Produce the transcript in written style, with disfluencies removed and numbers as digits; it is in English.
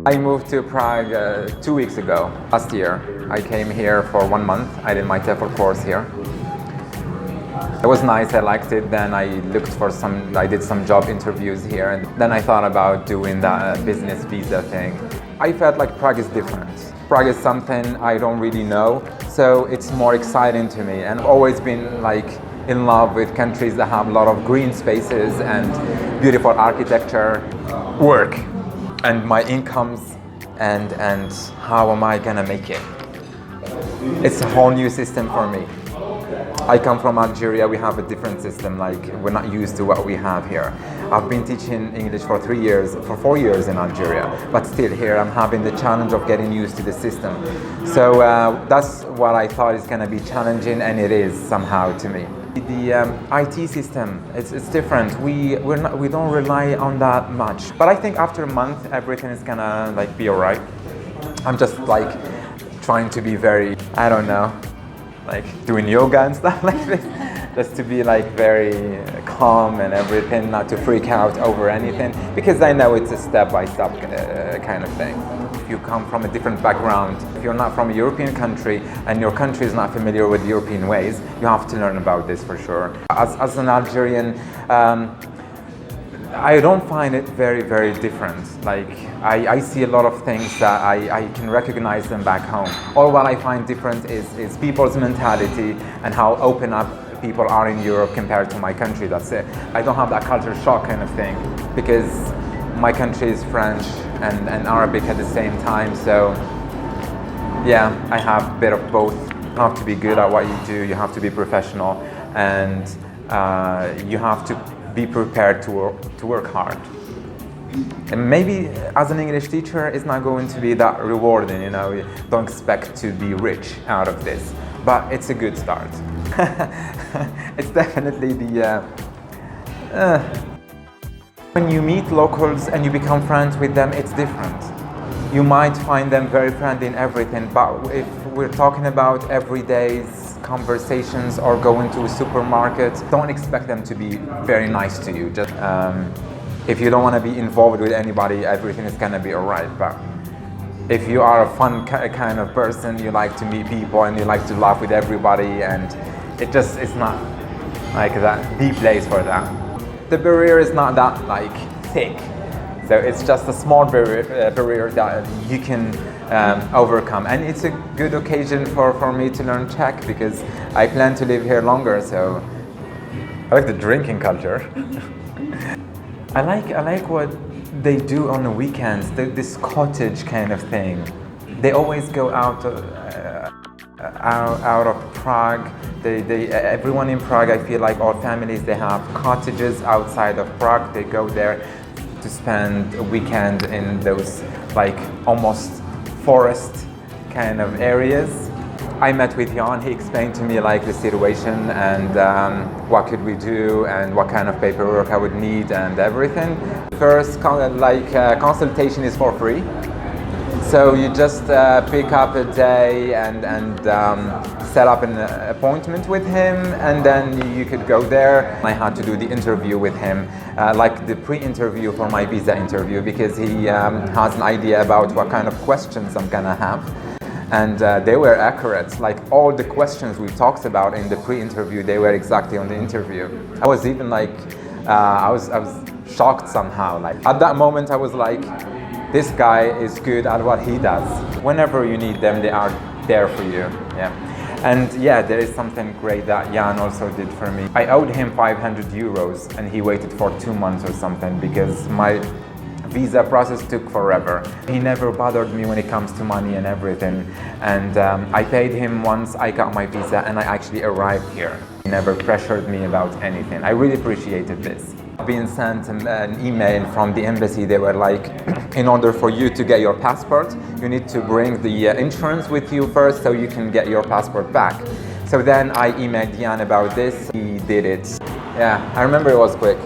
I moved to Prague 2 weeks ago, last year. I came here for 1 month. I did my TEFL course here. It was nice, I liked it. Then I did some job interviews here, and then I thought about doing the business visa thing. I felt like Prague is different. Prague is something I don't really know, so it's more exciting to me. And I've always been like in love with countries that have a lot of green spaces and beautiful architecture, work, and my incomes, and how am I gonna make it? It's a whole new system for me. I come from Algeria. We have a different system, like we're not used to what we have here. I've been teaching English for 4 years in Algeria, but still here I'm having the challenge of getting used to the system. So that's what I thought is gonna be challenging, and it is somehow to me. The IT system, it's different. We don't rely on that much. But I think after a month, everything is gonna like be alright. I'm just like trying to be very, I don't know, like doing yoga and stuff like this, just to be like very calm and everything, not to freak out over anything, because I know it's a step-by-step kind of thing. If you come from a different background, if you're not from a European country and your country is not familiar with European ways, you have to learn about this for sure. As an Algerian, I don't find it very, very different. Like, I see a lot of things that I can recognize them back home. All what I find different is people's mentality and how open up people are in Europe compared to my country. That's it. I don't have that culture shock kind of thing, because my country is French and Arabic at the same time. So yeah, I have a bit of both. You have to be good at what you do, you have to be professional, and you have to be prepared to work hard. And maybe as an English teacher, it's not going to be that rewarding, you know. You don't expect to be rich out of this, but it's a good start. It's definitely the... When you meet locals and you become friends with them, it's different. You might find them very friendly in everything, but if we're talking about everyday conversations or going to a supermarket, don't expect them to be very nice to you. Just if you don't want to be involved with anybody, everything is gonna be alright. But if you are a fun kind of person, you like to meet people and you like to laugh with everybody, and it's not like that the place for that. The barrier is not that like thick, so it's just a small barrier that you can overcome, and it's a good occasion for me to learn Czech, because I plan to live here longer. So I like the drinking culture. I like what they do on the weekends. This cottage kind of thing. They always go out of Prague. Everyone in Prague, I feel like all families, they have cottages outside of Prague. They go there to spend a weekend in those like almost forest kind of areas. I met with Jan. He explained to me like the situation and what could we do and what kind of paperwork I would need and everything. First, consultation is for free. So you just pick up a day and set up an appointment with him, and then you could go there. I had to do the interview with him, like the pre-interview for my visa interview, because he has an idea about what kind of questions I'm gonna have. And they were accurate. Like all the questions we talked about in the pre-interview, they were exactly on the interview. I was even like, I was shocked somehow. Like at that moment, I was like, this guy is good at what he does. Whenever you need them, they are there for you. Yeah. And yeah, there is something great that Jan also did for me. I owed him 500 euros and he waited for 2 months or something, because my visa process took forever. He never bothered me when it comes to money and everything. And I paid him once I got my visa and I actually arrived here. He never pressured me about anything. I really appreciated this. Being sent an email from the embassy, they were like, in order for you to get your passport, you need to bring the insurance with you first so you can get your passport back. So then I emailed Jan about this. He did it. Yeah, I remember it was quick.